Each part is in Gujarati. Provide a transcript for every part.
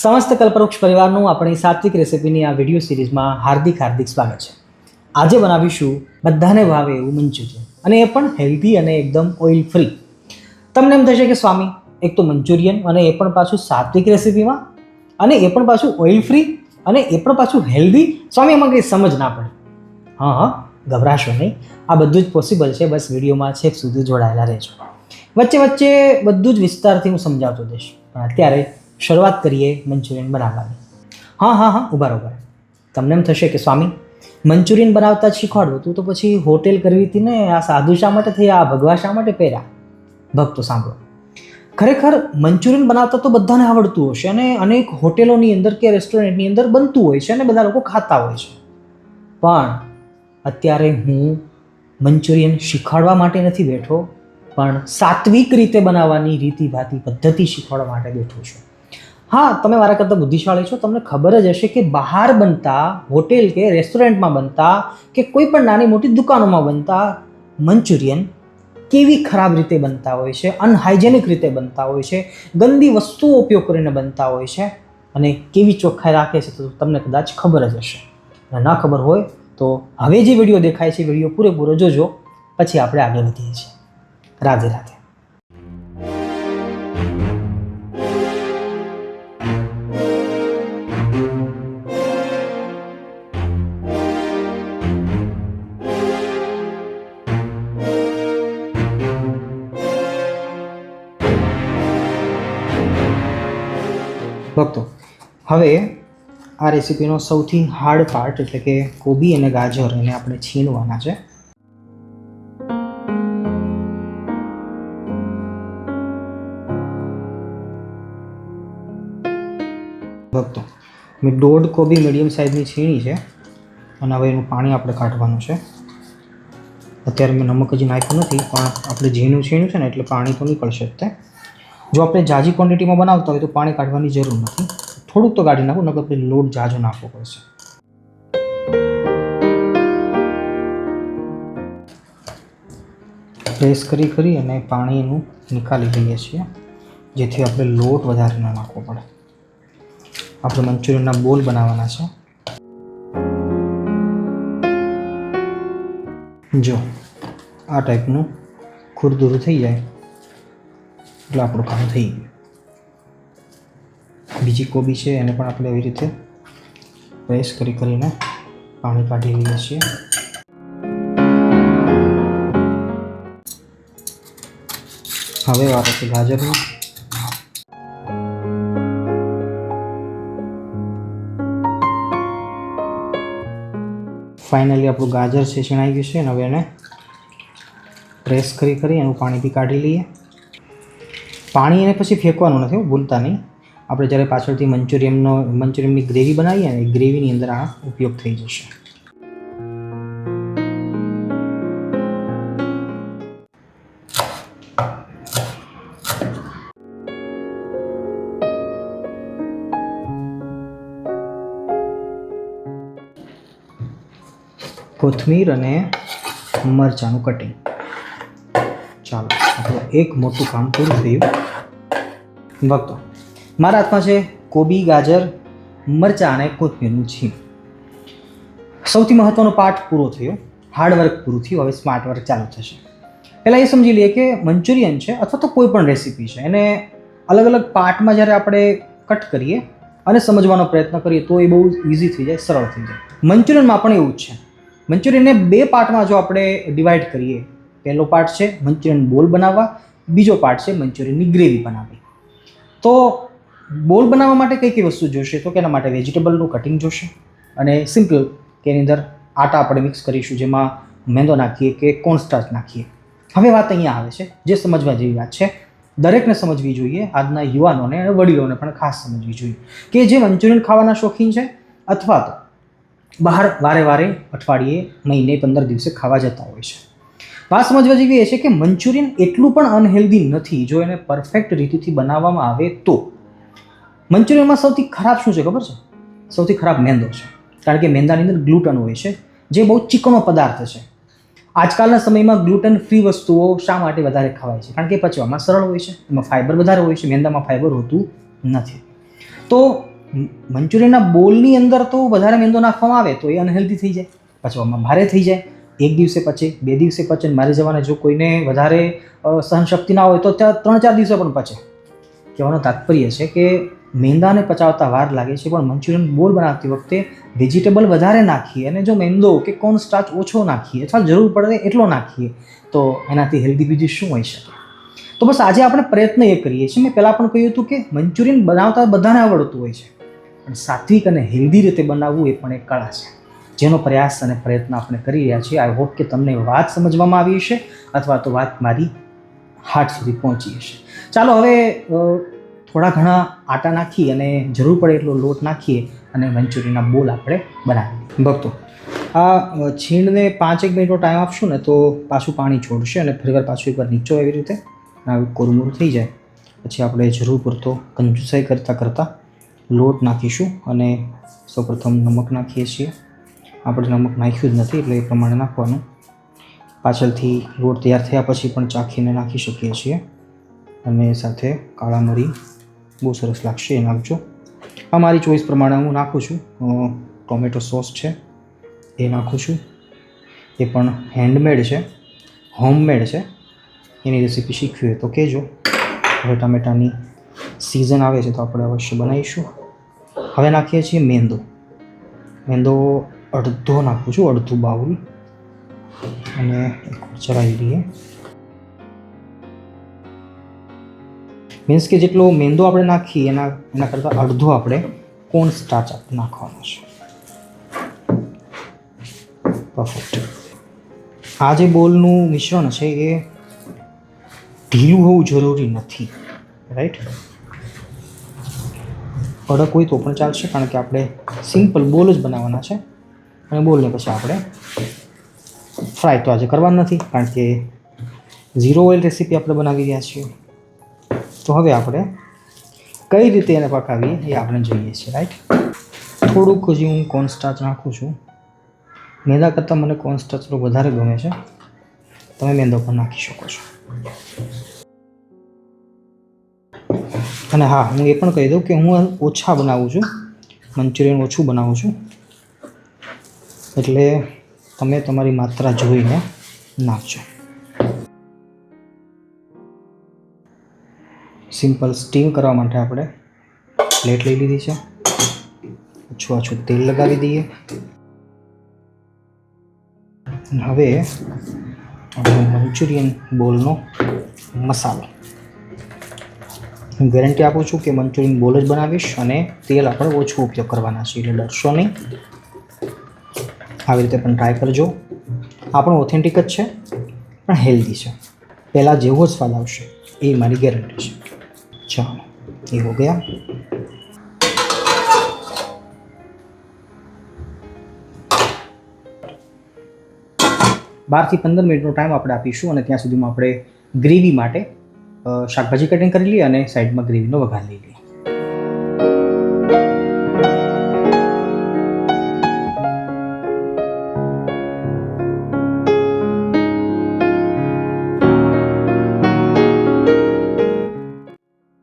સમસ્ત કલ્પવૃક્ષ પરિવારનું આપણી સાત્વિક રેસિપીની આ વિડીયો સિરીઝમાં હાર્દિક સ્વાગત છે. આજે બનાવીશું બધાને ભાવે એવું મંચુરિયન, અને એ પણ હેલ્ધી અને એકદમ ઓઇલ ફ્રી. તમને એમ થશે કે સ્વામી, એક તો મંચુરિયન અને એ પણ પાછું સાત્વિક રેસિપીમાં, અને એ પણ પાછું ઓઇલ ફ્રી, અને એ પણ પાછું હેલ્ધી. સ્વામી, એમાં કંઈ સમજ ના પડે. હા, ગભરાશો નહીં, આ બધું જ પોસિબલ છે. બસ વિડીયોમાં છેક સુધી જોડાયેલા રહેજો. વચ્ચે બધું જ વિસ્તારથી હું સમજાવતો જઈશ. પણ અત્યારે શરૂઆત કરીએ મંચુરિયન બનાવવાની. હા, ઊભા રહો. તમને એમ થશે કે સ્વામી, મંચુરિયન બનાવતા જ શીખવાડવું તું, તો પછી હોટેલ કરવી હતી ને, આ સાધુ શા માટે થઈ, આ ભગવા શા માટે પહેર્યા? ભક્તો સાંભળો, ખરેખર મંચુરિયન બનાવતા તો બધાને આવડતું હશે, અને અનેક હોટેલોની અંદર કે રેસ્ટોરન્ટની અંદર બનતું હોય છે, અને બધા લોકો ખાતા હોય છે. પણ અત્યારે હું મંચુરિયન શીખવાડવા માટે નથી બેઠો, પણ સાત્વિક રીતે બનાવવાની રીતિભાતી પદ્ધતિ શીખવાડવા માટે બેઠો છું. હા, તમે મારા કરતાં બુદ્ધિશાળી છો. તમને ખબર જ હશે કે બહાર બનતા, હોટેલ કે રેસ્ટોરન્ટમાં બનતા, કે કોઈ પણ નાની મોટી દુકાનોમાં બનતા મંચુરિયન કેવી ખરાબ રીતે બનતા હોય છે, અનહાઇજેનિક રીતે બનતા હોય છે, ગંદી વસ્તુઓ ઉપયોગ કરીને બનતા હોય છે, અને કેવી ચોખ્ખાઈ રાખે છે તો તમને કદાચ ખબર જ હશે. અને ના ખબર હોય તો હવે જે વિડીયો દેખાય છે, વિડીયો પૂરેપૂરો જોજો, પછી આપણે આગળ વધીએ છીએ. રાધે રાધે. ભક્તો, હવે આ રેસીપીનો સૌથી હાર્ડ પાર્ટ એટલે કે કોબી અને ગાજર એને આપણે છીણવાના છે. ભક્તો, મેં 1.5 કોબી મીડિયમ સાઇઝની છીણી છે, અને હવે એનું પાણી આપણે કાઢવાનું છે. અત્યારે મેં નમક હજી નાખ્યું નથી, પણ આપણે ઝીણું છીણ્યું છે ને એટલે પાણી તો નીકળશે જ તે. જો આપણે જાજી ક્વોન્ટિટીમાં બનાવતા હોય તો પાણી કાઢવાની જરૂર નથી, થોડુંક તો કાઢી નાખું, નકર આપણે લોટ જાજો નાખવો પડશે. પ્રેસ કરી અને પાણી એનું નિકાલી લઈએ છીએ, જેથી આપણે લોટ વધારે ન નાખવો પડે. આપણે મંચુરિયનના બોલ બનાવવાના છે. જો આ ટાઈપનું ખુરદુરું થઈ જાય એટલે આપણું કામ થઈ ગયું. બીજી કોબી છે એને પણ આપણે એવી રીતે પ્રેસ કરીને પાણી કાઢી લઈએ છીએ. હવે વાત છે ગાજરની. ફાઇનલી આપણું ગાજર છે છીણાઈ ગયું છે, અને હવે એને પ્રેસ કરી એનું પાણી બી કાઢી લઈએ. પાણી એને પછી ફેંકવાનું નથી, ભૂલતા નહીં. આપણે જ્યારે પાછળથી મંચુરિયનની ગ્રેવી બનાવીએ ને, એ ગ્રેવીની અંદર આ ઉપયોગ થઈ જશે. કોથમીર અને મરચાંનું કટિંગ. ચાલો, આપણું એક મોટું કામ પૂરું થયું. ભક્તો, મારા હાથમાં છે કોબી, ગાજર, મરચાં અને કોથમીરનું છીણ. સૌથી મહત્ત્વનો પાર્ટ પૂરો થયો, હાર્ડવર્ક પૂરું થયું. હવે સ્માર્ટ વર્ક ચાલુ થશે. પહેલાં એ સમજી લઈએ કે મંચુરિયન છે, અથવા તો કોઈ પણ રેસીપી છે, એને અલગ અલગ પાર્ટમાં જ્યારે આપણે કટ કરીએ અને સમજવાનો પ્રયત્ન કરીએ તો એ બહુ ઇઝી થઈ જાય, સરળ થઈ જાય. મંચુરિયનમાં પણ એવું જ છે. મંચુરિયનને 2 પાર્ટમાં જો આપણે ડિવાઈડ કરીએ, પહેલો પાર્ટ છે મંચુરિયન બોલ બનાવવા, બીજો પાર્ટ છે મંચુરિયનની ગ્રેવી બનાવવી. તો બોલ બનાવવા માટે કઈ વસ્તુ જોશે? તો કે એના માટે વેજીટેબલનું કટિંગ જોશે, અને સિમ્પલ કે એની અંદર આટા આપણે મિક્સ કરીશું, જેમાં મેંદો નાખીએ કે કોર્નસ્ટાર્ચ નાખીએ. હવે વાત અહીંયા આવે છે, જે સમજવા જેવી વાત છે, દરેકને સમજવી જોઈએ. આજના યુવાનોને અને વડીલોને પણ ખાસ સમજવી જોઈએ કે જે મંચુરિયન ખાવાના શોખીન છે, અથવા તો બહાર વારે વારે અઠવાડિયે, મહિને, 15 દિવસે ખાવા જતા હોય છે. વાત સમજવા જેવી એ છે કે મંચુરિયન એટલું પણ અનહેલ્ધી નથી જો એને પરફેક્ટ રીતથી બનાવવામાં આવે તો. મંચુરિયનમાં સૌથી ખરાબ શું છે ખબર છે? સૌથી ખરાબ મેંદો છે. કારણ કે મેંદાની અંદર ગ્લુટન હોય છે, જે બહુ ચીકણો પદાર્થ છે. આજકાલના સમયમાં ગ્લુટન ફ્રી વસ્તુઓ શા માટે વધારે ખવાય છે? કારણ કે પચવામાં સરળ હોય છે, એમાં ફાઇબર વધારે હોય છે, મેંદામાં ફાઇબર હોતું નથી. તો મંચુરિયનના બોલની અંદર તો વધારે મેંદો નાખવામાં આવે તો એ અનહેલ્ધી થઈ જાય, પચવામાં ભારે થઈ જાય. 1 દિવસે પચે, 2 દિવસે પચે. મારી જવાને જો કોઈને વધારે સહનશક્તિ ના હોય તો 3-4 દિવસે પણ પચે. કહેવાનો તાત્પર્ય છે કે મેંદાને પચાવતા વાર લાગે છે, પણ મંચુરિયન બોલ બનાવતી વખતે વેજીટેબલ વધારે નાખીએ અને જો મેંદો કે કોર્ન સ્ટાર્ચ ઓછો નાખીએ અથવા જરૂર પડે એટલો નાખીએ તો એનાથી હેલ્ધી બીજું શું હોઈ શકે? તો બસ આજે આપણે પ્રયત્ન એ કરીએ છીએ. મેં પહેલાં પણ કહ્યું હતું કે મંચુરિયન બનાવતા બધાને આવડતું હોય છે, પણ સાત્વિક અને હેલ્ધી રીતે બનાવવું એ પણ એક કળા છે, જેનો પ્રયાસ અને પ્રયત્ન આપણે કરી રહ્યા છીએ. આઈ હોપ કે તમને વાત સમજવામાં આવી હશે અથવા તો વાત મારી હાર્ટ સુધી પહોંચી હશે. ચાલો હવે થોડા ઘણા આટા નાખી અને જરૂર પડે એટલો લોટ નાખીએ અને મંચુરિયનના બોલ આપણે બનાવીએ. ભક્તો, આ છીણને 5-1 મિનિટનો ટાઈમ આપશું ને તો પાછું પાણી છોડશે અને ફરીવાર પાછું એકવાર નીચો એવી રીતે આવી કોરમૂર થઈ જાય પછી આપણે જરૂર પૂરતો કંજુસાઈ કરતાં લોટ નાખીશું. અને સૌપ્રથમ નમક નાખીએ છીએ. આપણે નમક નાખ્યું જ નથી એટલે એ પ્રમાણે નાખવાનું. પાછળથી લોટ તૈયાર થયા પછી પણ ચાખીને નાખી શકીએ છીએ. અને સાથે કાળા મરી બહુ સરસ લાગશે, એ નાખજો. આ મારી ચોઈસ પ્રમાણે હું નાખું છું. ટોમેટો સોસ છે એ નાખું છું, એ પણ હેન્ડમેડ છે, હોમમેડ છે. એની રેસીપી શીખવી હોય તો કહેજો. હવે ટામેટાની સિઝન આવે છે તો આપણે અવશ્ય બનાવીશું. હવે નાખીએ છીએ મેંદો અડધો નાખું છું, અડધું બાઉલ. અને ચલાવી દઈએ. મીન્સ કે જેટલો મેંદો આપણે નાખીએ એના કરતાં અડધો આપણે કોર્ન સ્ટાર્ચ નાખવાનો છે. પરફેક્ટ. આ જે બોલનું મિશ્રણ છે એ ઢીલું હોવું જરૂરી નથી, રાઈટ? કડક હોય તો પણ ચાલશે, કારણ કે આપણે સિમ્પલ બોલ જ બનાવવાના છે. અને બોલને પછી આપણે ફ્રાય તો આજે કરવાનું નથી, કારણ કે 0 ઓઇલ રેસીપી આપણે બનાવી રહ્યા છીએ. તો હવે આપણે કઈ રીતે એને પકાવીએ એ આપણે જોઈએ છીએ, રાઈટ? થોડુંક હજી હું કોર્ન સ્ટાર્ચ નાખું છું. મેંદા કરતાં મને કોર્ન સ્ટાર્ચ વધારે ગમે છે. તમે મેંદો પણ નાખી શકો છો. અને હા, હું એ પણ કહી દઉં કે હું ઓછા બનાવું છું, મંચુરિયન ઓછું બનાવું છું, એટલે તમે તમારી માત્રા જોઈને નાખજો. સિમ્પલ સ્ટીમ કરવા માટે આપણે પ્લેટ લઈ લીધી છે. આછું તેલ લગાવી દઈએ. હવે મંચુરિયન બોલનો મસાલો. હું ગેરંટી આપું છું કે મંચુરિયન બોલ જ બનાવીશ અને તેલ આપણે ઓછું ઉપયોગ કરવાના છે, એટલે ડરશો નહીં. આવી રીતે પણ ટ્રાય કરજો. આ પણ ઓથેન્ટિક જ છે, પણ હેલ્ધી છે. પહેલાં જેવો જ સ્વાદ આવશે એ મારી ગેરંટી છે. ચાલો, એ હો ગયા. બારથી 15 મિનિટનો ટાઈમ આપણે આપીશું અને ત્યાં સુધીમાં આપણે ગ્રેવી માટે શાકભાજી કટિંગ કરી લઈએ અને સાઈડમાં ગ્રેવીનો વઘાર લઈ લઈએ.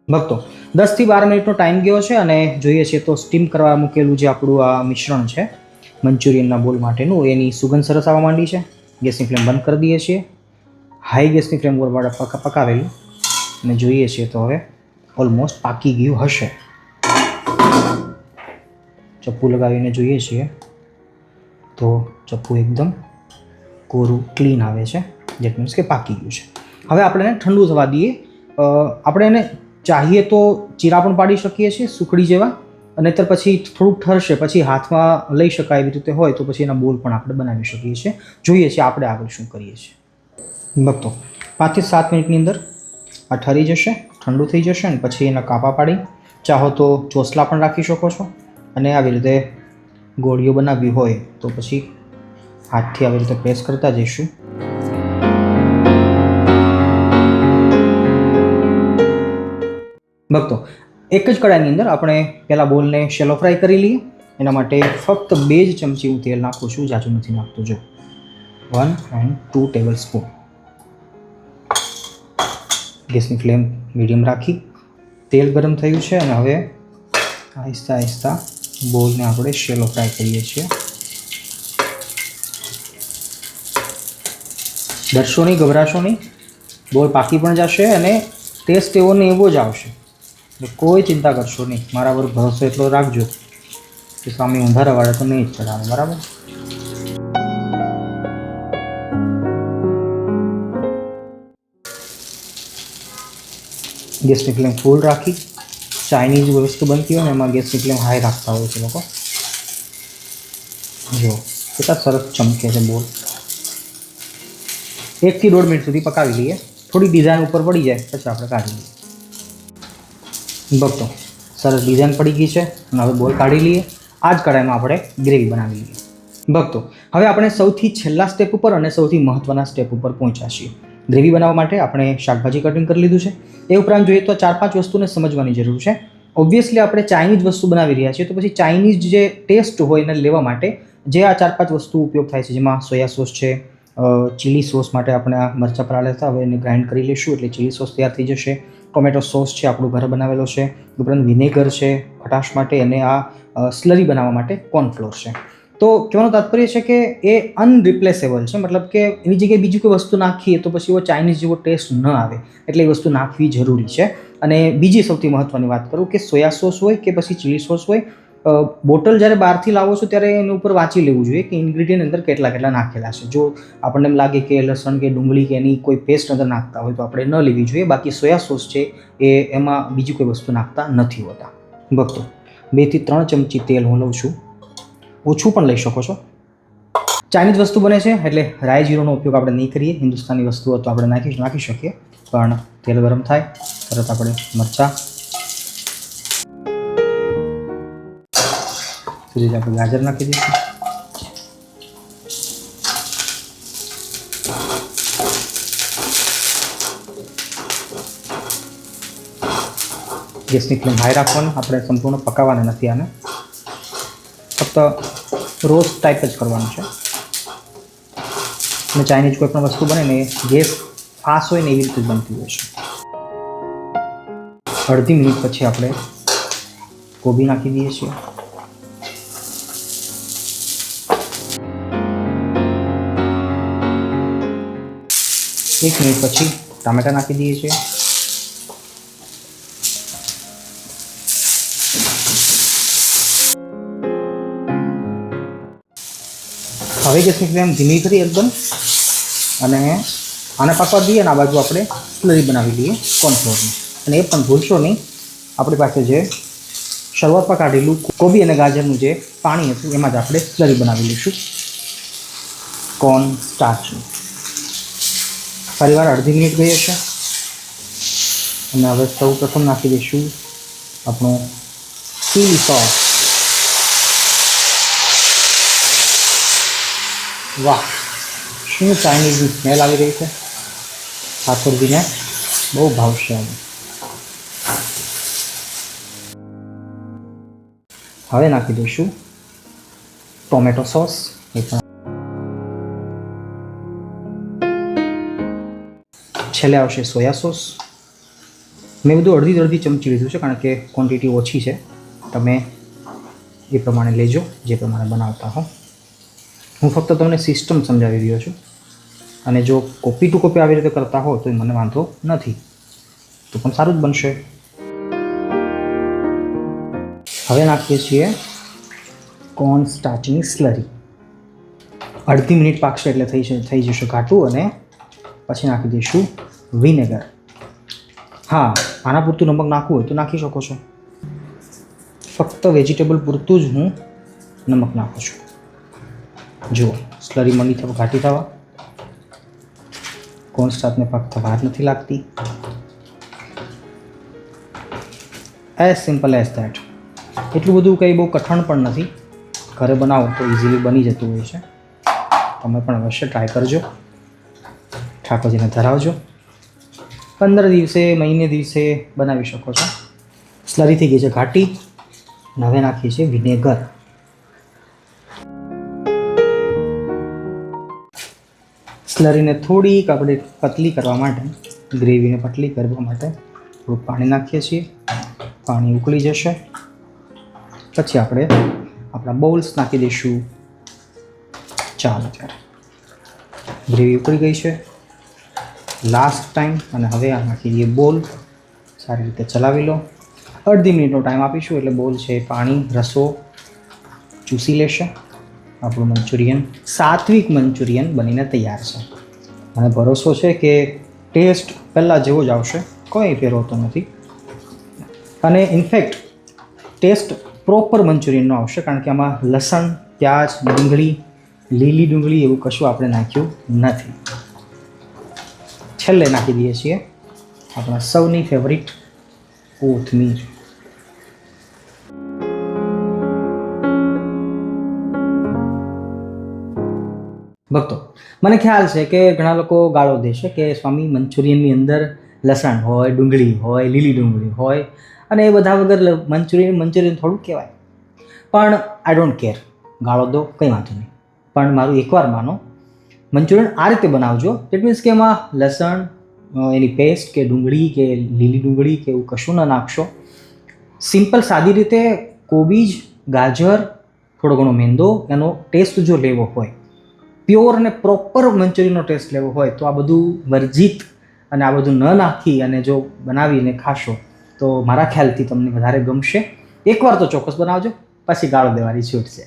ભક્તો, 10થી 12 મિનિટનો ટાઈમ ગયો છે અને જોઈએ છે તો સ્ટીમ કરવા મૂકેલું જે આપણું આ મિશ્રણ છે મંચુરિયનના બોલ માટેનું, એની સુગંધ સરસ આવવા માંડી છે. ગેસની ફ્લેમ બંધ કરી દઈએ છીએ. હાઈ ગેસની ફ્લેમ પર પકાવેલું અને જોઈએ છીએ તો હવે ઓલમોસ્ટ પાકી ગયું હશે. ચપ્પુ લગાવીને જોઈએ છીએ તો ચપ્પુ એકદમ કોરું ક્લીન આવે છે, જેટ મીન્સ કે પાકી ગયું છે. હવે આપણે એને ઠંડુ થવા દઈએ. આપણે એને ચાહીએ તો ચીરા પણ પાડી શકીએ છીએ સુખડી જેવા, અને નહીંતર પછી થોડુંક ઠરશે પછી હાથમાં લઈ શકાય એવી રીતે હોય તો પછી એના બોલ પણ આપણે બનાવી શકીએ છીએ. જોઈએ છીએ આપણે આગળ શું કરીએ છીએ. ભક્તો, 5 થી 7 મિનિટની અંદર આ ઠરી જશે, ઠંડુ થઈ જશે અને પછી એના કાપા પાડી ચાહો તો ચોસલા પણ રાખી શકો છો અને આવી રીતે ગોળીઓ બનાવવી હોય તો પછી હાથથી આવી રીતે પ્રેસ કરતા જઈશું. ભક્તો, એક જ કડાઈની અંદર આપણે પહેલાં બોલને શેલો ફ્રાય કરી લઈએ. એના માટે ફક્ત 2 જ ચમચી હું તેલ નાખું છું, જાજુ નથી નાખતો. જો 1 and 2 ટેબલ સ્પૂન. ગેસની ફ્લેમ મીડિયમ રાખી તેલ ગરમ થયું છે અને હવે આહિસ્તા આહિસ્તા બોલને આપણે શેલો ફ્રાય કરીએ છીએ. ડરશો નહીં, ગભરાશો નહીં, બોલ પાકી પણ જશે અને ટેસ્ટ એવો ને એવો જ આવશે. કોઈ ચિંતા કરશો નહીં, મારા પર ભરોસો એટલો રાખજો કે સામે ઊંધા વાળા તો નહીં જ ચડાવે. બરાબર? ગેસની ફ્લેમ ફૂલ રાખી, ચાઇનીઝ વસ્તુ બનતી હોય ને એમાં ગેસની ફ્લેમ હાઈ રાખતા હોય છે લોકો. જો કેટલા સરસ ચમકે છે બોલ. 1 થી 1.5 મિનિટ સુધી પકાવી લઈએ. થોડી ડિઝાઇન ઉપર પડી જાય પછી આપણે કાઢી લઈએ. ભક્તો, સરસ ડિઝાઇન પડી ગઈ છે અને હવે બોલ કાઢી લઈએ. આ જ કડાઈમાં આપણે ગ્રેવી બનાવી લઈએ. ભક્તો, હવે આપણે સૌથી છેલ્લા સ્ટેપ ઉપર અને સૌથી મહત્ત્વના સ્ટેપ ઉપર પહોંચ્યા છીએ. ગ્રેવી બનાવવા માટે આપણે શાકભાજી કટિંગ કરી લીધું છે. એ ઉપરાંત જોઈએ તો 4-5 વસ્તુને સમજવાની જરૂર છે. ઓબ્વિયસલી આપણે ચાઇનીઝ વસ્તુ બનાવી રહ્યા છીએ તો પછી ચાઇનીઝ જે ટેસ્ટ હોય એને લેવા માટે જે આ 4-5 વસ્તુ ઉપયોગ થાય છે, જેમાં સોયા સોસ છે, ચીલી સોસ માટે આપણે આ મરચાં પરાળા હતા, હવે એને ગ્રાઇન્ડ કરી લઈશું એટલે ચીલી સોસ તૈયાર થઈ જશે. ટોમેટો સોસ છે, આપણું ઘરે બનાવેલો છે. ઉપરાંત વિનેગર છે ખટાશ માટે, અને આ સ્લરી બનાવવા માટે કોર્નફ્લોર છે. તો કહેવાનું તાત્પર્ય છે કે એ અનરિપ્લેસેબલ છે, મતલબ કે એની જગ્યાએ બીજી કોઈ વસ્તુ નાખીએ તો પછી એવો ચાઇનીઝ જેવો ટેસ્ટ ન આવે, એટલે એ વસ્તુ નાખવી જરૂરી છે. અને બીજી સૌથી મહત્ત્વની વાત કરું કે સોયા સોસ હોય કે પછી ચીલી સોસ હોય, બોટલ જ્યારે બહારથી લાવો છો ત્યારે એની ઉપર વાંચી લેવું જોઈએ કે ઇન્ગ્રીડિયન્ટ અંદર કેટલા કેટલા નાખેલા છે. જો આપણને એમ લાગે કે લસણ કે ડુંગળી કે એની કોઈ પેસ્ટ અંદર નાખતા હોય તો આપણે ન લેવી જોઈએ. બાકી સોયા સોસ છે એ એમાં બીજી કોઈ વસ્તુ નાખતા નથી હોતા. ભક્તો, 2 થી 3 ચમચી તેલ હું લઉં છું, ઓછું પણ લઈ શકો છો. ચાઇનીઝ વસ્તુ બને છે એટલે રાઈ જીરોનો ઉપયોગ આપણે નહીં કરીએ. હિન્દુસ્તાની વસ્તુઓ તો આપણે નાખી શકીએ, પણ તેલ ગરમ થાય તરત આપણે મરચાં, સુધી આપણે ગાજર નાખી દઈશું. ગેસની ફ્લેમ હાઈ રાખવાની, આપણે સંપૂર્ણ પકાવવાના નથી આને, ફક્ત રોસ્ટ ટાઈપ જ કરવાનું છે. અને ચાઇનીઝ કોઈ પણ વસ્તુ બને ને ગેસ ફાસ્ટ હોય ને એવી રીતે જ બનતી હોય છે. અડધી મિનિટ પછી આપણે કોબી નાખી દઈએ છીએ. એક મિનિટ પછી ટામેટાં નાખી દઈએ છીએ. હવે ગેસની ફ્લેમ ધીમી કરી એકદમ, અને આને પાકવા દઈએ અને આ બાજુ આપણે સ્લરી બનાવી લઈએ કોર્નફ્લોરની. અને એ પણ ભૂલશો નહીં, આપણી પાસે જે શરૂઆતમાં કાઢેલું કોબી અને ગાજરનું જે પાણી હતું એમાં જ આપણે સ્લરી બનાવી લઈશું કોર્ન સ્ટાર્ચનું. ફરીવાર અડધી મિનિટ ગઈ હશે અને હવે સૌ પ્રથમ નાખી દઈશું આપણું ચીલી સોસ. વાહ, શું ચાઇનીઝની સ્મેલ આવી રહી છે! ઠાકોરજીને બહુ ભાવશે. હવે નાખી દઈશું ટોમેટો સોસ. એ પણ છેલ્લે આવશે સોયા સોસ. મેં બધું અડધી ચમચી લીધું છે કારણ કે ક્વોન્ટિટી ઓછી છે. તમે એ પ્રમાણે લેજો જે પ્રમાણે બનાવતા હો. હું ફક્ત તમને સિસ્ટમ સમજાવી રહ્યો છું, અને જો કોપી ટુ કોપી આવી રીતે કરતા હો તો મને વાંધો નથી, તો પણ સારું જ બનશે. હવે નાખીએ છીએ કોર્ન સ્ટાર્ચની સ્લરી. અડધી મિનિટ પાકશે એટલે થઈ જશે ઘાટું, અને પછી નાખી દઈશું વિનેગર. હા, આના પૂરતું નમક નાખવું હોય તો નાખી શકો છો. ફક્ત વેજીટેબલ પૂરતું જ હું નમક નાખું છું. જુઓ, સ્લરી મંડી થવા ઘાટી થવા, કોર્ન સ્ટાર્ચને ફક્ત વાર નથી લાગતી. As simple as that. એટલું બધું કંઈ બહુ કઠણ પણ નથી. ઘરે બનાવો તો ઇઝીલી બની જતું હોય છે. તમે પણ અવશ્ય ટ્રાય કરજો, ઠાકોરજીને ધરાવજો. 15 દિવસે મહિને દિવસે બનાવી શકો છો. સ્લરી થઈ ગઈ છે ઘાટી. હવે નાખીએ છીએ વિનેગર. સ્લરીને થોડીક આપણે પતલી કરવા માટે, ગ્રેવીને પતલી કરવા માટે થોડુંક પાણી નાખીએ છીએ. પાણી ઉકળી જશે પછી આપણે આપણા બાઉલ્સ નાખી દઈશું. ચાલો ત્યારે ગ્રેવી ઉકળી ગઈ છે લાસ્ટ ટાઈમ. અને હવે આ નાખી દઈએ બોલ. સારી રીતે ચલાવી લો. અડધી મિનિટનો ટાઈમ આપીશું એટલે બોલ છે પાણી રસો ચૂસી લેશે. આપણું મંચુરિયન, સાત્વિક મંચુરિયન બનીને તૈયાર છે. મને ભરોસો છે કે ટેસ્ટ પહેલાં જેવો જ આવશે, કોઈ ફેર હોતો નથી. અને ઇનફેક્ટ ટેસ્ટ પ્રોપર મંચુરિયનનો આવશે, કારણ કે આમાં લસણ, પ્યાજ, ડુંગળી, લીલી ડુંગળી એવું કશું આપણે નાખ્યું નથી. છેલ્લે નાખી દઈએ છીએ આપણા સૌની ફેવરિટ કોથમીર. ભક્તો, મને ખ્યાલ છે કે ઘણા લોકો ગાળો દેશે કે સ્વામી મંચુરિયનની અંદર લસણ હોય, ડુંગળી હોય, લીલી ડુંગળી હોય અને એ બધા વગર મંચુરિયન થોડું કહેવાય. પણ આઈ ડોન્ટ કેર, ગાળો દો કંઈ વાંધો નહીં. પણ મારું એકવાર માનો, મંચુરિયન આ રીતે બનાવજો. દેટ મીન્સ કે એમાં લસણ, એની પેસ્ટ કે ડુંગળી કે લીલી ડુંગળી કે એવું કશું ન નાખશો. સિમ્પલ સાદી રીતે કોબીજ, ગાજર, થોડો ઘણો મેંદો, એનો ટેસ્ટ જો લેવો હોય, પ્યોર અને પ્રોપર મંચુરિયનનો ટેસ્ટ લેવો હોય તો આ બધું વર્જિત અને આ બધું ન નાખી અને જો બનાવીને ખાશો તો મારા ખ્યાલથી તમને વધારે ગમશે. એકવાર તો ચોક્કસ બનાવજો, પછી ગાળો દેવાની છૂટ છે.